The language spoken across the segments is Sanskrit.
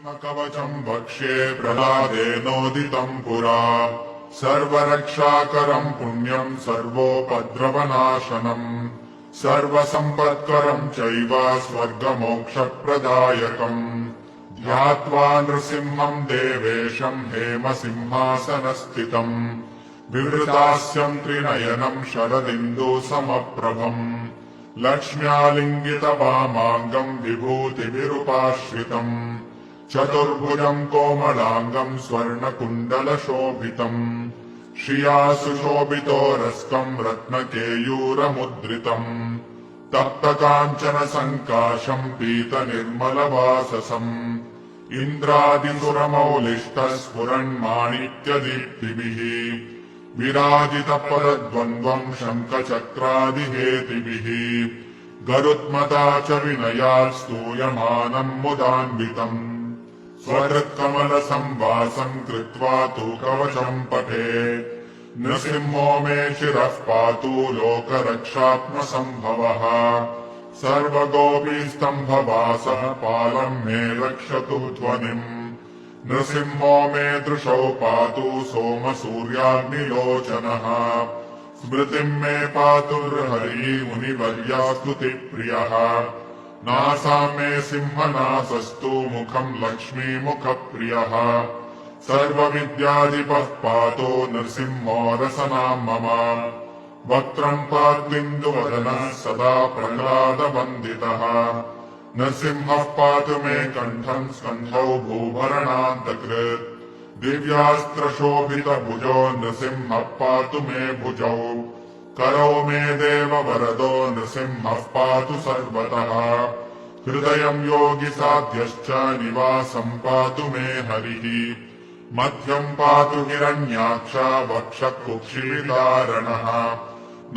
कवचम् वक्ष्ये प्रह्लादेनोदितम् पुरा सर्वरक्षाकरम् पुण्यम् सर्वोपद्रवनाशनम् सर्वसम्पत्करम् चैव स्वर्गमोक्षप्रदायकम् ध्यात्वा नृसिंहम् देवेशम् हेमसिंहासनस्थितम् विवृतास्यम् त्रिनयनम् शरदिन्दुसमप्रभम् लक्ष्म्यालिङ्गितवामाङ्गम् विभूतिभिरुपाश्रितम् चतुर्भुजम् कोमलाङ्गम् स्वर्णकुण्डलशोभितम् श्रिया सुशोभितोरस्कम् रत्नकेयूरमुद्रितम् तप्तकाञ्चनसङ्काशम् पीतनिर्मलवाससम् इन्द्रादिसुरमौलिष्टः स्फुरन्माणिक्यदीप्तिभिः विराजितपरद्वन्द्वम् शङ्खचक्रादिहेतिभिः गरुत्मता च विनयात् स्तूयमानम् मुदान्वितम् स्वहृत्कमलसंवासम् कृत्वा तु कवचम् पठे नृसिंहो मे शिरः पातु लोकरक्षात्मसम्भवः सर्वगोपीस्तम्भवासः पालम् मे रक्षतु ध्वनिम् नृसिंहो मे दृशौ पातु सोमसूर्याग्निलोचनः स्मृतिम् मे पातुर्हरी मुनिवर्यास्तुतिप्रियः नासाम् मे सिंहनासस्तु मुखम् लक्ष्मीमुखप्रियः सर्वविद्याधिपः पातु नृसिंहो रसनाम् मम वक्त्रम् पाद्विन्दुवदनः सदा प्रह्लादवन्दितः नृसिंहः पातु मे कण्ठम् स्कन्धौ भूभरणान्तकृत् दिव्यास्त्रशोभितभुजो नृसिंहः पातु मे भुजौ करौ मे देववरदो नृसिंहः पातु सर्वतः हृदयम् योगिसाध्यश्च निवासम् पातु मे हरिः मध्यम् पातु हिरण्याक्ष वक्षः कुक्षिविदारणः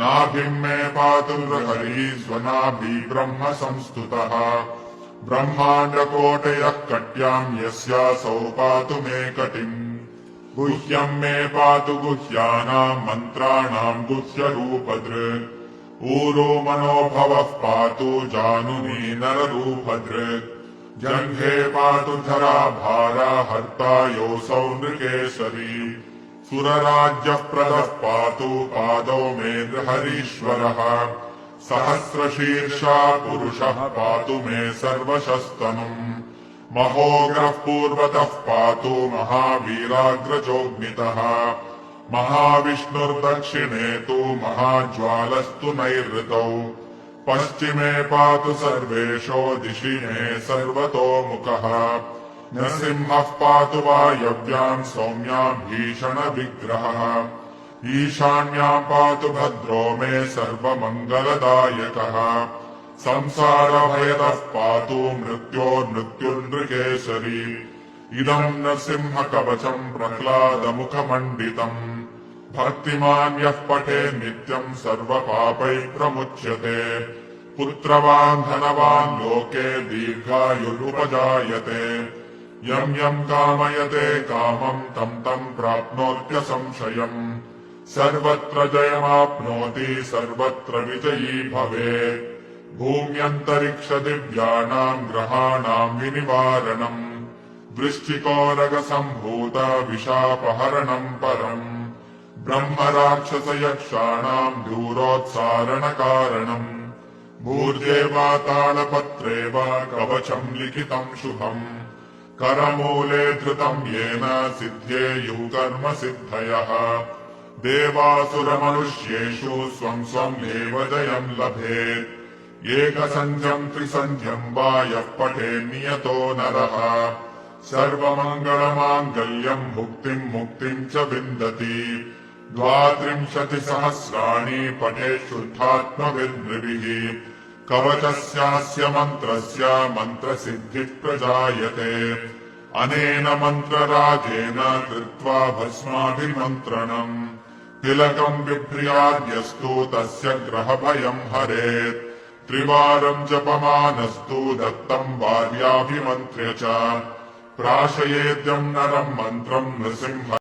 नाभिम् मे पातु हरिः स्वनाभि ब्रह्म संस्तुतः ब्रह्माण्डकोटयः कट्याम् यस्यासौ पातु मे कटिम् गुह्यम् मे पातु गुह्यानाम् मन्त्राणाम् गुह्यरूपदृक् ऊरो मनोभवः पातु जानुनी नररूपदृक् जङ्घे पातु धराभारा हर्ता योऽसौ नृकेसरी सुरराज्यः प्रदः पातु पादौ मे हरीश्वरः सहस्रशीर्षा पुरुषः पातु मे सर्वशस्तनुम् महोग्रः पूर्वतः पातु महावीराग्रजोऽग्नितः महाविष्णुर्दक्षिणे तु महाज्वालस्तु नैऋतौ पश्चिमे पातु सर्वेशो दिशि मे सर्वतोमुखः नृसिंहः पातु वायव्याम् सौम्याम् भीषणविग्रहः ईशान्याम् पातु भद्रो मे सर्वमङ्गलदायकः संसारभयदः पातु मृत्योर्मृत्युर्नृकेसरी इदम् नृसिंहकवचम् प्रह्लादमुखमण्डितम् भक्तिमान् यः पठे नित्यम् सर्वपापैः प्रमुच्यते पुत्रवान् धनवान् लोके दीर्घायुरुपजायते यम् यम् कामयते कामम् तम् तम् प्राप्नोत्यसंशयम् सर्वत्र जयमाप्नोति सर्वत्र विजयी भवेत् भूम्यन्तरिक्षदिव्यानाम् ग्रहाणाम् विनिवारणम् वृश्चिकोरगसम्भूत विशापहरणम् परम् ब्रह्मराक्षसयक्षाणाम् दूरोत्सारणकारणम् भूर्जे वा तालपत्रे वा कवचम् लिखितम् शुभम् करमूले धृतम् येन सिद्ध्येयुः कर्मसिद्धयः देवासुरमनुष्येषु स्वम् स्वम् एव जयम् लभेत् एकसन्ध्यम् त्रिसन्ध्यम् वा यः पठेन्नियतो नरः सर्वमङ्गलमाङ्गल्यम् भुक्तिम् मुक्तिम् च विन्दति 32 सहस्राणि पठेत् शुद्धात्मभिर्नृभिः कवचस्यास्य मन्त्रस्य मन्त्रसिद्धिः प्रजायते अनेन मन्त्रराजेन कृत्वा भस्माभिमन्त्रणम् तिलकम् बिभ्र्याद्यस्तु तस्य ग्रहभयम् हरेत् त्रिवारम् जपमानस्तु दत्तम् भार्याभिमन्त्र्य च प्राशयेद्यम् नरम् मन्त्रम् नृसिंह